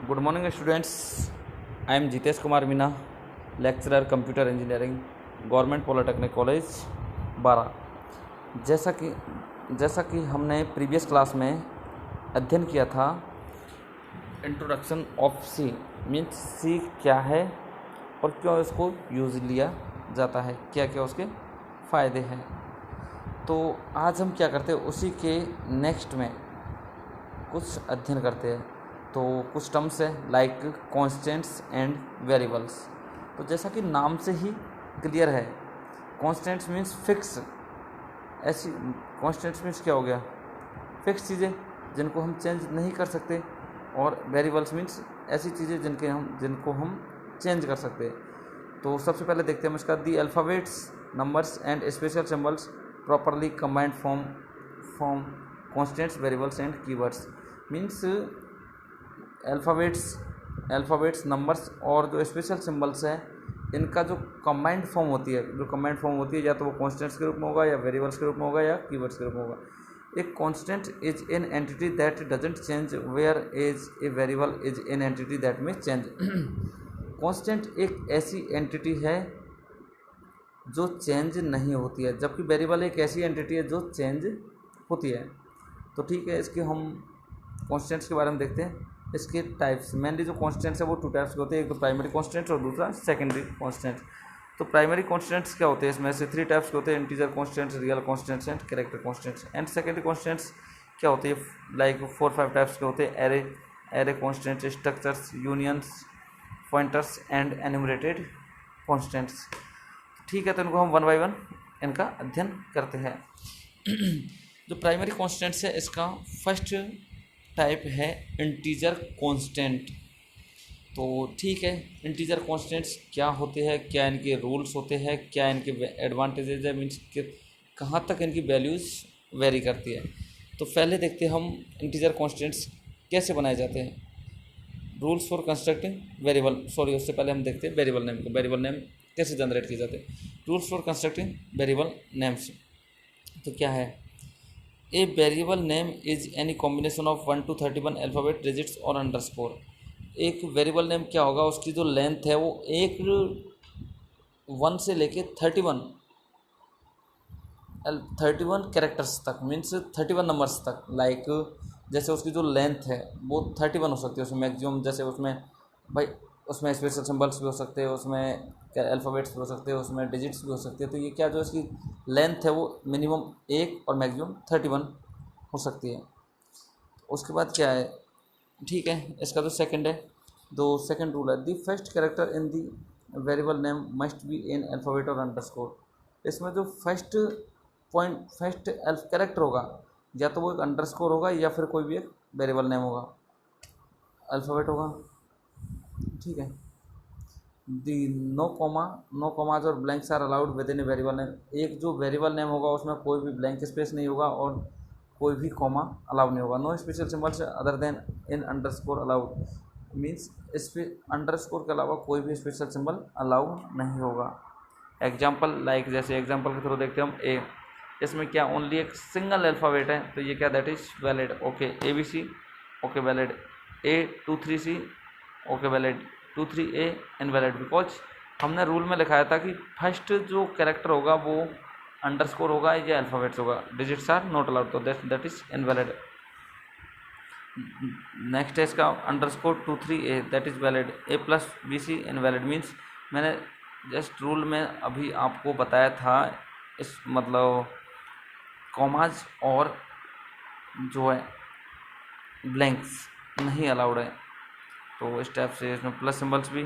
Good morning, students. I am Jitesh Kumar Meena, lecturer Computer Engineering, Government Polytechnic College, बारा। जैसा कि हमने previous class में अध्ययन किया था, इंट्रोडक्शन ऑफ सी मीन्स सी क्या है और क्यों इसको यूज़ लिया जाता है, क्या क्या उसके फ़ायदे हैं। तो आज हम क्या करते हैं, उसी के नेक्स्ट में कुछ अध्ययन करते हैं। तो कुछ टर्म्स है लाइक कॉन्स्टेंट्स एंड वेरिएबल्स। तो जैसा कि नाम से ही क्लियर है, कॉन्स्टेंट्स मीन्स फिक्स। ऐसी कॉन्स्टेंट्स मीन्स क्या हो गया, फिक्स चीज़ें जिनको हम चेंज नहीं कर सकते, और वेरिएबल्स मीन्स ऐसी चीज़ें जिनको हम चेंज कर सकते हैं। तो सबसे पहले देखते हैं हम इसका the alphabets, numbers and special symbols properly combined form constants, variables and keywords. Means alphabets, numbers और जो स्पेशल सिंबल्स हैं, इनका जो कंबाइंड फॉर्म होती है, या तो वो कॉन्स्टेंट्स के रूप में होगा, या वेरिएबल्स के रूप में होगा, या कीवर्ड्स के रूप में होगा। एक constant is an entity that doesn't change, whereas a variable is an entity that may change. Constant एक ऐसी एंटिटी है जो चेंज नहीं होती है, जबकि वेरिएबल एक ऐसी एंटिटी है जो चेंज होती है। तो ठीक है, इसके हम कॉन्स्टेंट्स के बारे में देखते हैं। इसके टाइप्स, मेनली जो कॉन्स्टेंट्स है वो टू टाइप्स के होते हैं, एक तो प्राइमरी कॉन्स्टेंट्स और दूसरा सेकेंडरी कॉन्स्टेंट्स। तो प्राइमरी कॉन्स्टेंट्स क्या होते हैं, इसमें से थ्री टाइप्स के होते हैं, integer constants, real constants and character constants. And secondary constants क्या होते हैं, लाइक 4-5 टाइप्स के होते हैं, array constants, structures, unions, pointers and enumerated constants. ठीक है, तो इनको हम वन बाय वन इनका अध्ययन करते हैं। जो प्राइमरी कॉन्स्टेंट्स है, इसका फर्स्ट टाइप है इंटीजर कांस्टेंट। तो ठीक है, इंटीजर कांस्टेंट्स क्या होते हैं, क्या इनके रूल्स होते हैं, क्या इनके एडवांटेजेस है, मीन्स कि कहाँ तक इनकी वैल्यूज़ वेरी करती है। तो पहले देखते हैं हम इंटीजर कांस्टेंट्स कैसे बनाए जाते हैं। रूल्स फॉर कंस्ट्रक्टिंग वेरिएबल, उससे पहले हम देखते हैं वेरिएबल नेम को, वेरिएबल नेम कैसे जनरेट किए जाते हैं। Rules for constructing variable names. तो क्या है, ए variable name is any combination of 1 to 31 alphabet, digits और अंडरस्कोर। एक वेरिएबल नेम क्या होगा, उसकी जो लेंथ है वो 1 से लेके 31 कैरेक्टर्स तक, मीन्स 31 नंबर्स तक। लाइक जैसे उसकी जो लेंथ है वो 31 हो सकती है, उसमें मैक्सिमम, जैसे उसमें भाई उसमें स्पेशल सिंबल्स भी हो सकते हैं, उसमें अल्फ़ाबेट्स भी हो सकते हैं, उसमें डिजिट्स भी हो सकते हैं। तो ये क्या, जो इसकी लेंथ है वो मिनिमम 1 और मैक्सिमम 31 हो सकती है। उसके बाद क्या है, ठीक है, इसका जो सेकंड है, दो सेकंड रूल है, the first character in the variable name must be in alphabet और अंडरस्कोर। इसमें जो फर्स्ट कैरेक्टर होगा, या तो वो एक अंडरस्कोर होगा, या फिर कोई भी एक वेरिएबल नेम होगा, अल्फ़ाबेट होगा। ठीक है, दी नो कॉमाज और blanks are allowed within a variable name. एक जो वेरिएबल नेम होगा उसमें कोई भी ब्लैंक स्पेस नहीं होगा और कोई भी कॉमा अलाउ नहीं होगा। No special symbols other than in underscore allowed, means इस पर अंडरस्कोर के अलावा कोई भी स्पेशल सिंबल अलाउ नहीं होगा। एग्जाम्पल, लाइक जैसे एग्जाम्पल के थ्रू देखते हैं हम, ए, इसमें क्या ओनली एक सिंगल अल्फ़ाबेट है, तो ये क्या, that is valid. Okay, ABC, okay valid. A23C, okay valid. 23A invalid, because हमने रूल में लिखाया था कि फर्स्ट जो कैरेक्टर होगा वो अंडरस्कोर होगा या अल्फ़ाबेट्स होगा, डिजिट्स आर नॉट अलाउड, तो दैट इज़ इनवैलिड। नेक्स्ट है इसका underscore 23A, that is valid. A+BC invalid, means मैंने जस्ट रूल में अभी आपको बताया था, इस मतलब कॉमाज और जो है ब्लैंक्स नहीं अलाउड है। तो इस टाइप से इसमें प्लस सिंबल्स भी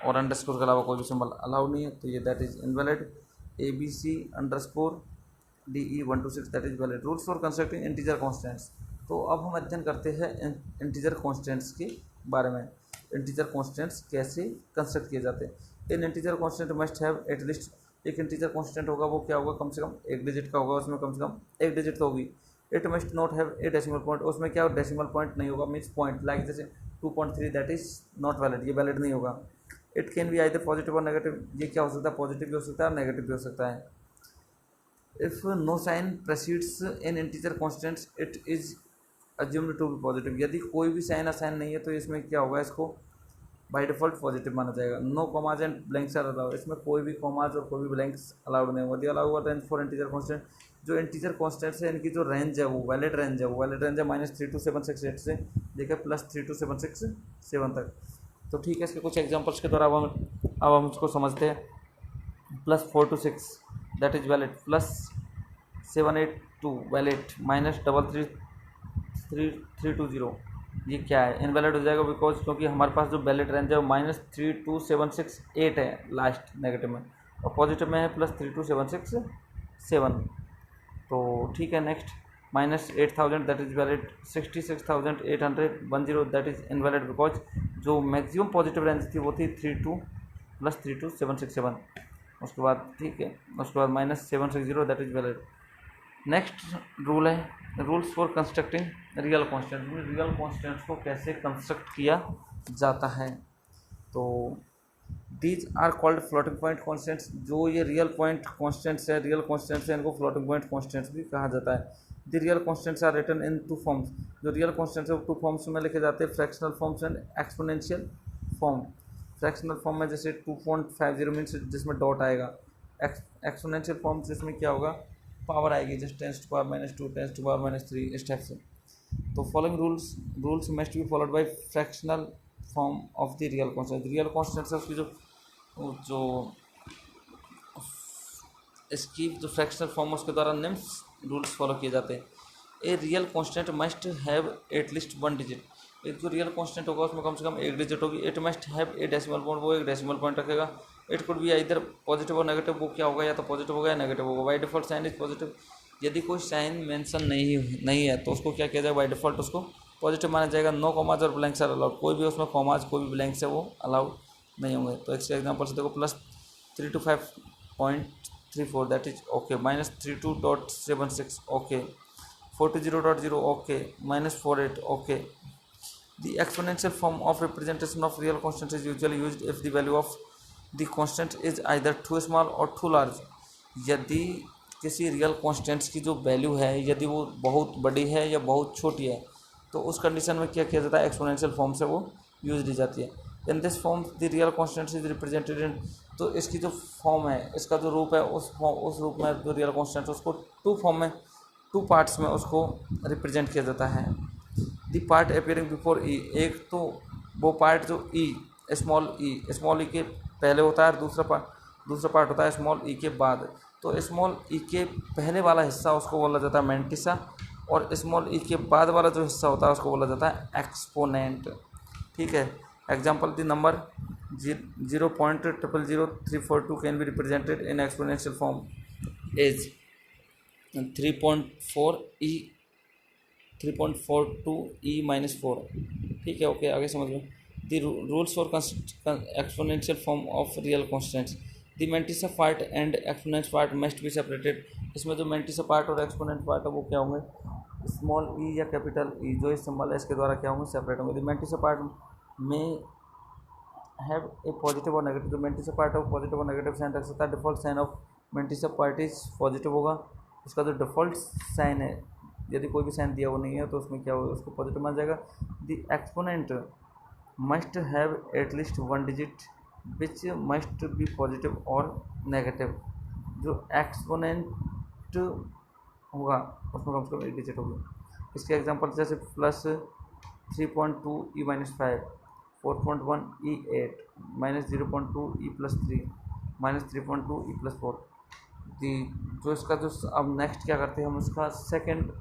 और अंडरस्कोर के अलावा कोई भी सिंबल अलाउड नहीं है, तो ये that is invalid. ABC underscore DE 1 to 6 that is valid. Rules for constructing integer constants. तो अब हम अध्ययन करते हैं इंटीजर कॉन्स्टेंट्स के बारे में। इंटीजर कॉन्स्टेंट्स कैसे कंस्ट्रक्ट किए जाते हैं। In integer constant must have at least, एक इंटीजर कॉन्स्टेंट होगा वो क्या होगा, कम से कम एक डिजिट का होगा, उसमें कम से कम एक डिजिट तो होगी। It must not have a decimal point, उसमें क्या डेसिमल पॉइंट नहीं होगा, मीन्स पॉइंट, लाइक जैसे 2.3 दैट इज़ नॉट वैलिड, ये वैलिड नहीं होगा। It can be either positive और नेगेटिव, ये क्या हो सकता है, पॉजिटिव भी हो सकता है और नेगेटिव भी हो सकता है। If no sign precedes in integer constants it is assumed to be positive, यदि कोई भी साइन असाइन नहीं है तो इसमें क्या होगा, इसको बाय डिफॉल्ट पॉजिटिव माना जाएगा। No commas and blanks are allowed, इसमें कोई भी कॉमाज और कोई भी ब्लैंक्स अलाउड नहीं होगा। अलाउ हुआ रेंज फॉर इंटीजर कॉन्स्टेंट, जो इंटीजर कॉन्स्टेंट्स है इनकी जो रेंज है वो वैलिड रेंज है, वो वैलिड रेंज है -32768 से लेकर +32767 तक। तो ठीक है, इसके कुछ एग्जांपल्स के द्वारा अब हम इसको समझते हैं। +4 to 6 that is valid, +782 valid, -33320 ये क्या है, इनवैलिड हो जाएगा बिकॉज क्योंकि हमारे पास जो वैलिड रेंज है वो -32768 है लास्ट नेगेटिव में, और पॉजिटिव में है +32767। तो ठीक है, next -8000 that is valid, 66,810 that is invalid because जो मैक्सिमम पॉजिटिव रेंज थी वो थी 32 + 32767। उसके बाद ठीक है, उसके बाद -760 that is valid. Next rule है rules for constructing real constant, real constants को कैसे कंस्ट्रक्ट किया जाता है। तो these are called floating point constants, जो ये रियल पॉइंट कॉन्स्टेंट्स है, रियल कॉन्स्टेंट्स है, इनको फ्लोटिंग पॉइंट कॉन्स्टेंट्स भी कहा जाता है। The real constants are written in 2 forms, जो रियल कॉन्स्टेंट्स है वो 2 फॉर्म्स में लिखे जाते हैं, fractional forms and exponential form. Fractional form में जैसे 2.50 मीन्स जिसमें डॉट आएगा, एक्सपोनेंशियल फॉर्म जिसमें क्या होगा, पावर आएगी, जस्ट 10⁻⁻², 10⁻³ इस टाइप से। तो following rules must be followed by fractional form of the real constant, real constant है उसकी जो इसकी जो फ्रैक्शनल फॉर्म है उसके द्वारा निम्न रूल्स फॉलो किए जाते हैं। A real constant must have at least 1 digit, एक जो रियल कॉन्स्टेंट होगा उसमें कम से कम 1 डिजिट होगी। It must have a decimal point, वो एक डेसिमल पॉइंट रखेगा। इट कुड बी इधर पॉजिटिव और नेगेटिव, वो क्या होगा, या तो पॉजिटिव होगा या नेगेटिव होगा। By default sign is positive, यदि कोई साइन मेंशन नहीं है तो उसको क्या किया जाएगा, बाय डिफॉल्ट उसको पॉजिटिव माना जाएगा। नो कॉमाज और ब्लैंक्स आर अलाउड, कोई भी उसमें कॉमाज कोई भी ब्लैंक्स है वो अलाउड नहीं होंगे। तो इसके एग्जाम्पल से देखो, +325.34 that is okay, -32.76 okay, 40.0 okay, -48 okay. The exponential form of representation of real constant is usually used if the value of the constant is either too small or too large, यदि किसी real constants की जो value है यदि वो बहुत बड़ी है या बहुत छोटी है तो उस कंडीशन में क्या किया जाता है, एक्सपोनेंशियल फॉर्म से वो यूज ली जाती है। In this form the real constants is represented in, तो इसकी जो फॉर्म है, इसका जो रूप है, उस रूप में जो रियल कॉन्स्टेंट उसको 2 फॉर्म में 2 पार्ट्स में उसको रिप्रेजेंट किया जाता है। दी पार्ट अपियरिंग बिफोर ई, एक तो वो पार्ट जो स्मॉल ई के पहले होता है और दूसरा पार्ट होता है स्मॉल ई के बाद। तो स्मॉल ई के पहले वाला हिस्सा उसको बोला जाता है मैंटिसा, और स्मॉल ई के बाद वाला जो हिस्सा होता है उसको बोला जाता है एक्सपोनेंट। ठीक है, example the number 0.000342 can be represented in exponential form as 3.42e-4। ठीक है, ओके, आगे समझ लो। The rules for exponential form of real constants, the mantissa part and exponent part must be separated. इसमें जो मैंटिसा पार्ट और exponent part है वो क्या होंगे, स्मॉल ई या कैपिटल ई, जो इस सिंबल है इसके द्वारा क्या होंगे, सेपरेट होंगे। The mantissa part may have a positive और नेगेटिव, जो मैंटिसा पार्ट है वो पॉजिटिव और नेगेटिव साइन रख सकता है। Default sign of mantissa part is positive होगा, उसका जो डिफॉल्ट साइन है, यदि कोई भी साइन दिया वो नहीं है तो उसमें क्या होगा, उसको पॉजिटिव माना जाएगा। The exponent must have at least 1 digit which must be positive और नेगेटिव, जो एक्सपोनेंट होगा उसमें कम से कम 1 डिजिट होगी। इसके एग्जांपल जैसे +3.2e-5, 4.1e8, -0.2e+3, -3.2e+4। जो इसका जो अब नेक्स्ट क्या करते हैं हम, उसका सेकंड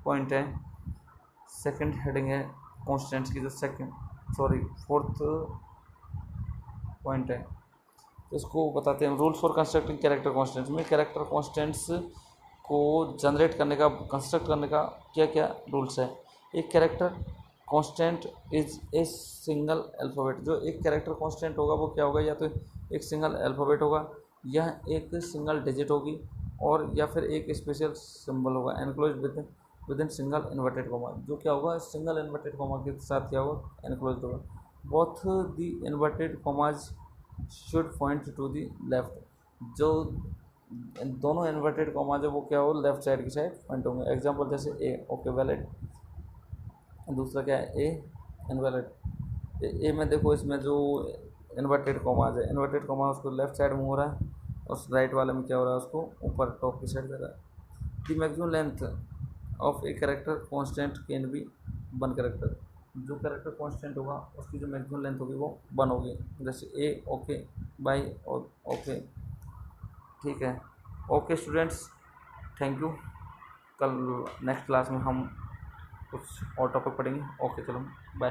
पॉइंट है, सेकंड हेडिंग है कॉन्स्टेंट्स की, जो फोर्थ पॉइंट है, तो इसको बताते हैं rules for constructing character constants. में कैरेक्टर कॉन्स्टेंट्स को जनरेट करने का, कंस्ट्रक्ट करने का क्या क्या रूल्स है। एक character constant is a single alphabet, जो एक कैरेक्टर कांस्टेंट होगा वो क्या होगा, या तो एक सिंगल अल्फ़ाबेट होगा, या एक सिंगल डिजिट होगी, और या फिर एक स्पेशल सिंबल होगा enclose with in single inverted comma. जो क्या होगा, सिंगल इन्वर्टेड कॉमा के साथ क्या होगा, एनक्लोज होगा। Both the inverted commas should point two the left, जो दोनों इन्वर्टेड कॉमा जो वो क्या हो लेफ्ट साइड की साइड पॉइंट होंगे। एग्जांपल जैसे ए ओके वैलिड, दूसरा क्या है ए इनवैलिड। ए में देखो इसमें जो इन्वर्टेड कॉमा है, इन्वर्टेड कॉमा उसको लेफ्ट साइड में हो रहा है और राइट वाले में क्या हो रहा है उसको ऊपर टॉप की साइड दे रहा है। The maximum length of a character constant can be one character, जो कैरेक्टर कांस्टेंट होगा उसकी जो मैक्सिमम लेंथ होगी वो 1 होगी। जैसे ए ओके बाई और ओके, ठीक है। Okay students, thank you. कल नेक्स्ट क्लास में हम कुछ और टॉपिक पढ़ेंगे। ओके चलो बाय।